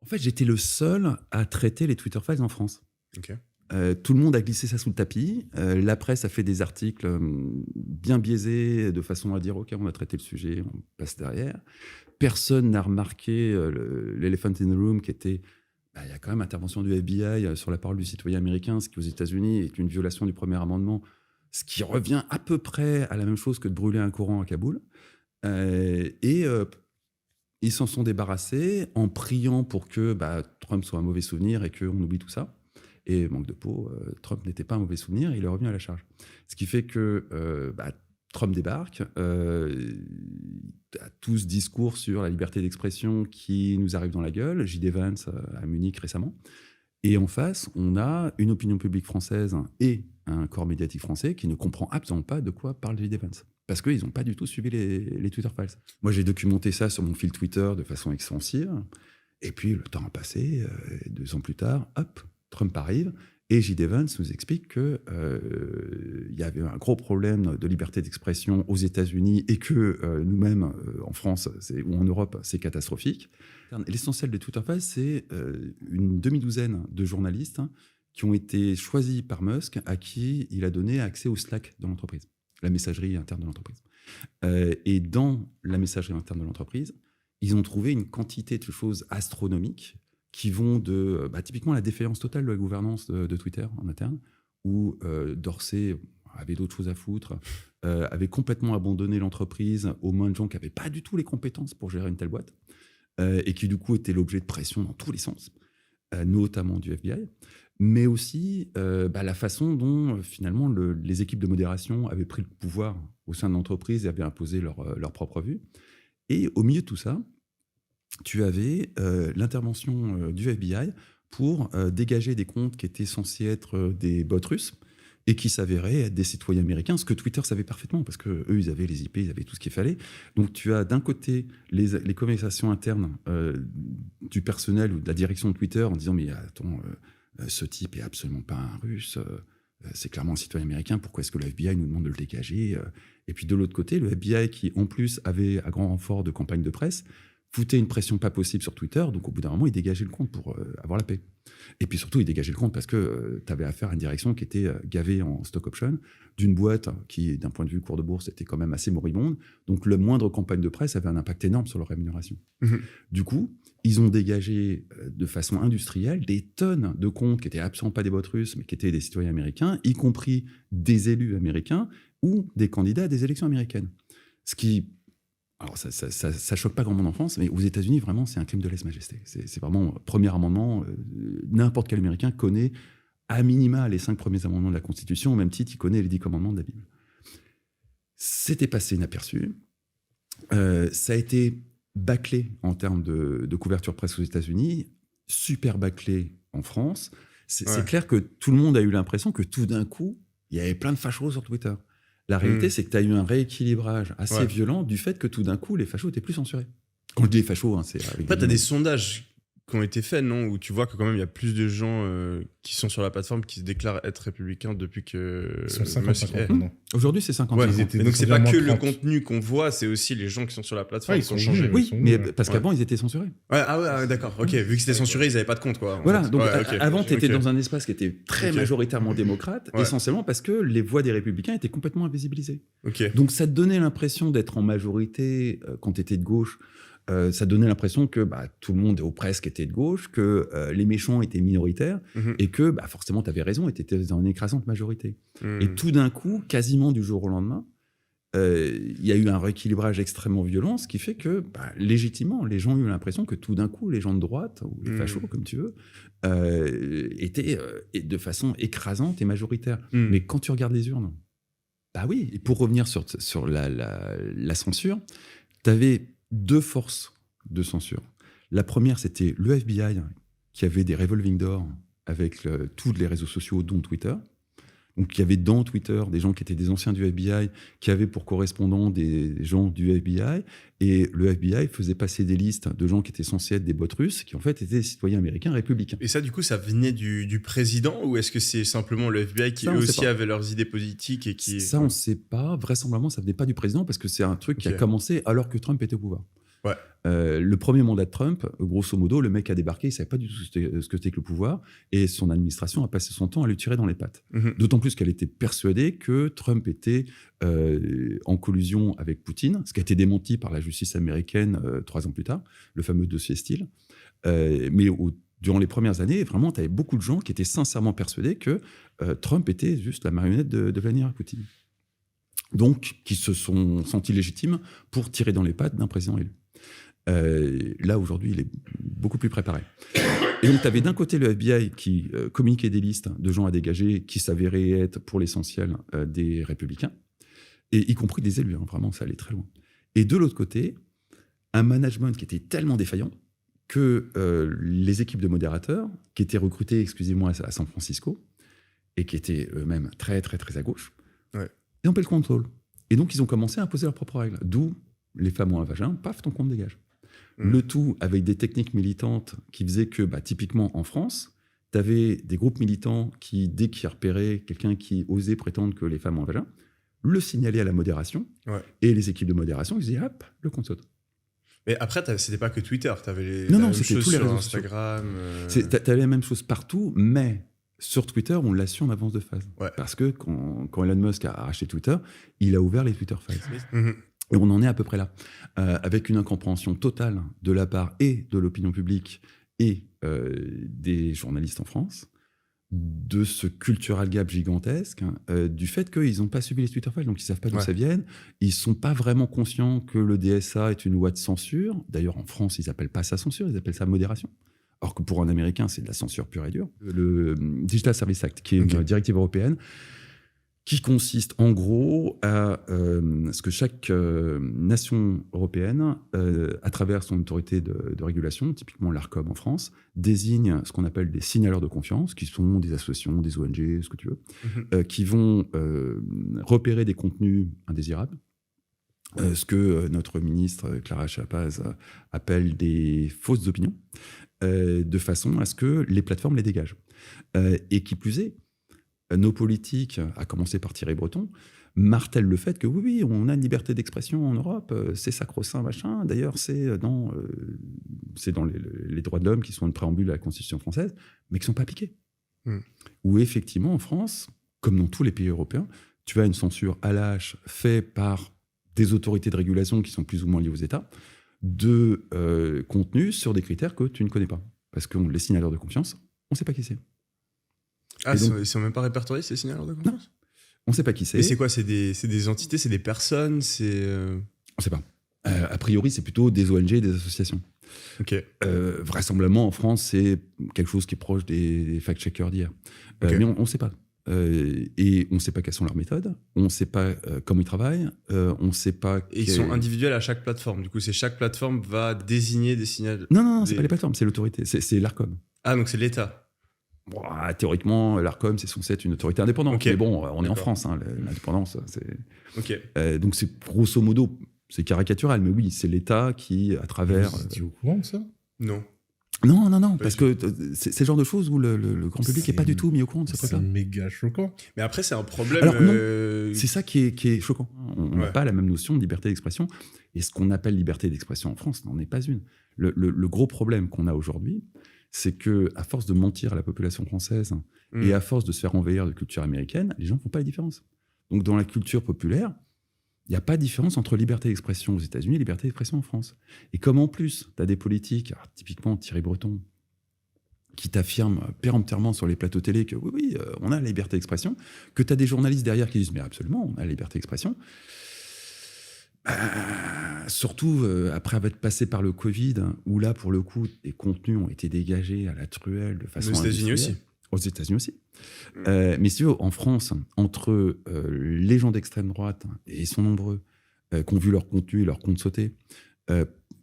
fait, j'étais le seul à traiter les Twitter Files en France. Ok. Tout le monde a glissé ça sous le tapis. La presse a fait des articles bien biaisés de façon à dire « Ok, on a traité le sujet, on passe derrière ». Personne n'a remarqué l'elephant in the room qui était... il y a quand même intervention du FBI sur la parole du citoyen américain, ce qui aux États-Unis est une violation du premier amendement, ce qui revient à peu près à la même chose que de brûler un Coran à Kaboul. Ils s'en sont débarrassés en priant pour que Trump soit un mauvais souvenir et qu'on oublie tout ça. Et manque de peau, Trump n'était pas un mauvais souvenir, il est revenu à la charge. Ce qui fait que Trump débarque, a tout ce discours sur la liberté d'expression qui nous arrive dans la gueule, J.D. Vance à Munich récemment. Et en face, on a une opinion publique française et un corps médiatique français qui ne comprend absolument pas de quoi parle J.D. Vance. Parce qu'ils n'ont pas du tout suivi les Twitter Files. Moi, j'ai documenté ça sur mon fil Twitter de façon extensive. Et puis, le temps a passé. 2 ans plus tard, hop, Trump arrive. Et J.D. Vance nous explique qu'il y avait un gros problème de liberté d'expression aux États-Unis et que nous-mêmes, en France ou en Europe, c'est catastrophique. L'essentiel des Twitter Files, c'est une demi-douzaine de journalistes qui ont été choisis par Musk, à qui il a donné accès au Slack de l'entreprise, la messagerie interne de l'entreprise. Et dans la messagerie interne de l'entreprise, ils ont trouvé une quantité de choses astronomiques qui vont de typiquement la défaillance totale de la gouvernance de Twitter en interne, où Dorsey avait d'autres choses à foutre, avait complètement abandonné l'entreprise aux mains de gens qui n'avaient pas du tout les compétences pour gérer une telle boîte, et qui du coup étaient l'objet de pression dans tous les sens, notamment du FBI, mais aussi la façon dont finalement les équipes de modération avaient pris le pouvoir au sein de l'entreprise et avaient imposé leur propre vue. Et au milieu de tout ça, tu avais l'intervention du FBI pour dégager des comptes qui étaient censés être des bots russes et qui s'avéraient être des citoyens américains, ce que Twitter savait parfaitement, parce qu'eux, ils avaient les IP, ils avaient tout ce qu'il fallait. Donc tu as d'un côté les conversations internes du personnel ou de la direction de Twitter en disant « Mais attends, ce type est absolument pas un russe, c'est clairement un citoyen américain, pourquoi est-ce que le FBI nous demande de le dégager ?» Et puis de l'autre côté, le FBI qui en plus avait, à grand renfort de campagne de presse, foutait une pression pas possible sur Twitter, donc au bout d'un moment, il dégageait le compte pour avoir la paix. Et puis surtout, il dégageait le compte parce que tu avais affaire à une direction qui était gavée en stock option, d'une boîte qui, d'un point de vue cours de bourse, était quand même assez moribonde. Donc le moindre campagne de presse avait un impact énorme sur leur rémunération. Du coup, ils ont dégagé de façon industrielle des tonnes de comptes qui n'étaient absolument pas des bots russes, mais qui étaient des citoyens américains, y compris des élus américains ou des candidats à des élections américaines. Ce qui... Alors, ça choque pas grand monde en France, mais aux États-Unis, vraiment, c'est un crime de lèse-majesté. C'est vraiment premier amendement. N'importe quel Américain connaît à minima les 5 premiers amendements de la Constitution, au même titre, il connaît les 10 commandements de la Bible. C'était passé inaperçu. Ça a été bâclé en termes de couverture presse aux États-Unis, super bâclé en France. C'est clair que tout le monde a eu l'impression que tout d'un coup, il y avait plein de fachos sur Twitter. La réalité, c'est que tu as eu un rééquilibrage assez violent du fait que tout d'un coup, les fachos n'étaient plus censurés. Quand je dis les fachos, c'est... Après, tu as des sondages qui ont été faits, non ? Où tu vois que quand même, il y a plus de gens qui sont sur la plateforme qui se déclarent être républicains depuis que... Ils sont 50-50. Aujourd'hui, c'est 50. Donc, c'est pas que le contenu qu'on voit, c'est aussi les gens qui sont sur la plateforme qui ont changé. Oui, mais parce qu'avant, ils étaient censurés. D'accord. Ok, vu que c'était censuré, ils n'avaient pas de compte, quoi. Voilà, donc avant, tu étais dans un espace qui était très majoritairement démocrate, essentiellement parce que les voix des républicains étaient complètement invisibilisées. Donc, ça te donnait l'impression d'être en majorité quand tu étais de gauche. Ça donnait l'impression que tout le monde, ou presque, était de gauche, que les méchants étaient minoritaires, et que forcément, tu avais raison, et tu étais dans une écrasante majorité. Et tout d'un coup, quasiment du jour au lendemain, il y a eu un rééquilibrage extrêmement violent, ce qui fait que, légitimement, les gens ont eu l'impression que tout d'un coup, les gens de droite, ou les fachos, comme tu veux, étaient de façon écrasante et majoritaire. Mais quand tu regardes les urnes, oui, et pour revenir sur la censure, tu avais 2 forces de censure. La première, c'était le FBI, qui avait des revolving doors avec tous les réseaux sociaux, dont Twitter. Donc, il y avait dans Twitter des gens qui étaient des anciens du FBI, qui avaient pour correspondants des gens du FBI. Et le FBI faisait passer des listes de gens qui étaient censés être des bots russes, qui en fait étaient des citoyens américains républicains. Et ça, du coup, ça venait du président, ou est-ce que c'est simplement le FBI qui, eux aussi, avait leurs idées politiques et qui... Ça, on ne sait pas. Vraisemblablement, ça ne venait pas du président, parce que c'est un truc qui a commencé alors que Trump était au pouvoir. Ouais. Le premier mandat de Trump, grosso modo, le mec a débarqué, il ne savait pas du tout ce que c'était que le pouvoir, et son administration a passé son temps à lui tirer dans les pattes. D'autant plus qu'elle était persuadée que Trump était en collusion avec Poutine, ce qui a été démenti par la justice américaine 3 ans plus tard, le fameux dossier Steele. Mais durant les premières années, vraiment, tu avais beaucoup de gens qui étaient sincèrement persuadés que Trump était juste la marionnette de Vladimir Poutine. Donc, qui se sont sentis légitimes pour tirer dans les pattes d'un président élu. Là, aujourd'hui, il est beaucoup plus préparé. Et donc, tu avais d'un côté le FBI qui communiquait des listes de gens à dégager qui s'avéraient être, pour l'essentiel, des républicains, et y compris des élus. Hein, vraiment, ça allait très loin. Et de l'autre côté, un management qui était tellement défaillant que les équipes de modérateurs, qui étaient recrutées exclusivement à San Francisco, et qui étaient eux-mêmes très, très, très à gauche, n'ont pas le contrôle. Et donc, ils ont commencé à imposer leurs propres règles. D'où les femmes ont un vagin, paf, ton compte dégage. Le tout avec des techniques militantes qui faisaient que, typiquement en France, tu avais des groupes militants qui, dès qu'ils repéraient quelqu'un qui osait prétendre que les femmes ont un vagin, le signalaient à la modération. Et les équipes de modération, ils disaient, hop, le compte saute. Mais après, c'était pas que Twitter. Tu avais non, c'était tous les réseaux Instagram. Tu avais la même chose partout, mais sur Twitter, on l'a su en avance de phase. Parce que quand Elon Musk a racheté Twitter, il a ouvert les Twitter Files. Et on en est à peu près là, avec une incompréhension totale de la part et de l'opinion publique et des journalistes en France, de ce cultural gap gigantesque, du fait qu'ils n'ont pas suivi les Twitter Files, donc ils ne savent pas d'où ça vient. Ils ne sont pas vraiment conscients que le DSA est une loi de censure. D'ailleurs, en France, ils n'appellent pas ça censure, ils appellent ça modération. Or que pour un Américain, c'est de la censure pure et dure. Le Digital Service Act, qui est une directive européenne, qui consiste en gros à ce que chaque nation européenne, à travers son autorité de régulation, typiquement l'ARCOM en France, désigne ce qu'on appelle des signaleurs de confiance, qui sont des associations, des ONG, ce que tu veux, qui vont repérer des contenus indésirables, ce que notre ministre Clara Chapaz appelle des fausses opinions, de façon à ce que les plateformes les dégagent. Et qui plus est, nos politiques, à commencer par Thierry Breton, martèlent le fait que oui, on a une liberté d'expression en Europe, c'est sacro-saint, machin. D'ailleurs, c'est dans les droits de l'homme qui sont une préambule à la Constitution française, mais qui ne sont pas appliqués. Où effectivement, en France, comme dans tous les pays européens, tu as une censure à l'âge faite par des autorités de régulation qui sont plus ou moins liées aux États, de contenu sur des critères que tu ne connais pas. Parce que les signaleurs de confiance, on ne sait pas qui c'est. Ah, donc, ils ne sont même pas répertoriés, ces signaleurs de confiance? Non, on ne sait pas qui c'est. Mais c'est quoi? C'est des entités, c'est des personnes, On ne sait pas. A priori, c'est plutôt des ONG et des associations. Vraisemblablement, en France, c'est quelque chose qui est proche des fact-checkers d'hier. Mais on ne sait pas. Et on ne sait pas quelles sont leurs méthodes, on ne sait pas comment ils travaillent, on ne sait pas... Et ils sont individuels à chaque plateforme. Du coup, chaque plateforme va désigner des signaux... Non, c'est pas les plateformes, c'est l'autorité, c'est l'ARCOM. Ah, donc c'est l'État. Bon, théoriquement, l'ARCOM, c'est censé être une autorité indépendante. Mais bon, on est en France, hein, l'indépendance, c'est... donc c'est grosso modo, c'est caricatural, mais oui, c'est l'État qui, à travers... Vous étiez au courant de ça? Non. Non, parce que c'est le genre de choses où le grand public n'est pas du tout mis au courant de ce truc-là. C'est méga choquant. Mais après, c'est un problème... Alors non, c'est ça qui est choquant. On n'a pas la même notion de liberté d'expression. Et ce qu'on appelle liberté d'expression en France n'en est pas une. Le gros problème qu'on a aujourd'hui, c'est qu'à force de mentir à la population française et à force de se faire envahir de culture américaine, les gens ne font pas la différence. Donc dans la culture populaire, il n'y a pas de différence entre liberté d'expression aux États-Unis et liberté d'expression en France. Et comme en plus, tu as des politiques, alors, typiquement Thierry Breton, qui t'affirment péremptoirement sur les plateaux télé que oui, on a la liberté d'expression, que tu as des journalistes derrière qui disent mais absolument, on a la liberté d'expression. Surtout après avoir passé par le Covid, où là, pour le coup, les contenus ont été dégagés à la truelle de façon... Aux États-Unis aussi. Aux États-Unis aussi. Mais si tu veux, en France, entre les gens d'extrême droite, et ils sont nombreux, qui ont vu leur contenu et leur compte sauter,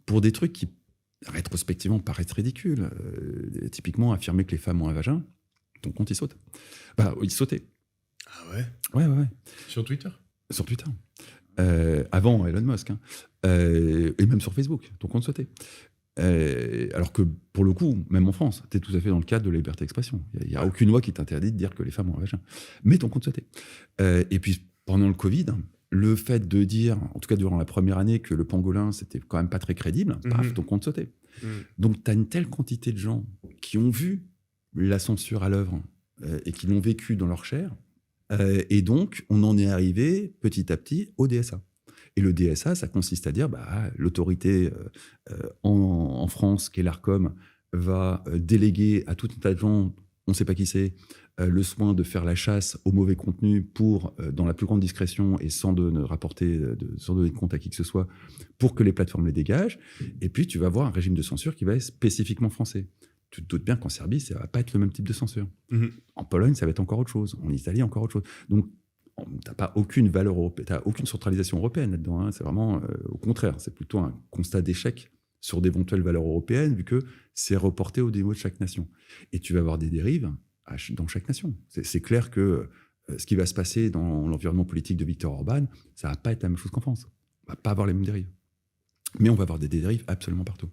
pour des trucs qui, rétrospectivement, paraissent ridicules. Typiquement, affirmer que les femmes ont un vagin, ton compte, il saute. Il sautait. Ah ouais? Ouais. Sur Twitter? Sur Twitter. Avant Elon Musk. Et même sur Facebook, ton compte sautait. Alors que, pour le coup, même en France, tu es tout à fait dans le cadre de la liberté d'expression. Il n'y a aucune loi qui t'interdit de dire que les femmes ont un vagin. Mais ton compte sautait. Et puis, pendant le Covid, le fait de dire, en tout cas durant la première année, que le pangolin, c'était quand même pas très crédible, paf, ton compte sautait. Donc, tu as une telle quantité de gens qui ont vu la censure à l'œuvre et qui l'ont vécu dans leur chair. Et donc, on en est arrivé petit à petit au DSA. Et le DSA, ça consiste à dire, l'autorité en France, qui est l'Arcom, va déléguer à tout un tas de gens, on ne sait pas qui c'est, le soin de faire la chasse au mauvais contenu pour, dans la plus grande discrétion et sans donner de compte à qui que ce soit, pour que les plateformes les dégagent. Et puis, tu vas avoir un régime de censure qui va être spécifiquement français. Tu te doutes bien qu'en Serbie, ça ne va pas être le même type de censure. En Pologne, ça va être encore autre chose. En Italie, encore autre chose. Donc, tu n'as pas aucune valeur européenne, tu n'as aucune centralisation européenne là-dedans. Hein. C'est vraiment au contraire. C'est plutôt un constat d'échec sur d'éventuelles valeurs européennes, vu que c'est reporté au niveau de chaque nation. Et tu vas avoir des dérives dans chaque nation. C'est clair que ce qui va se passer dans l'environnement politique de Viktor Orban, ça ne va pas être la même chose qu'en France. On ne va pas avoir les mêmes dérives. Mais on va avoir des dérives absolument partout.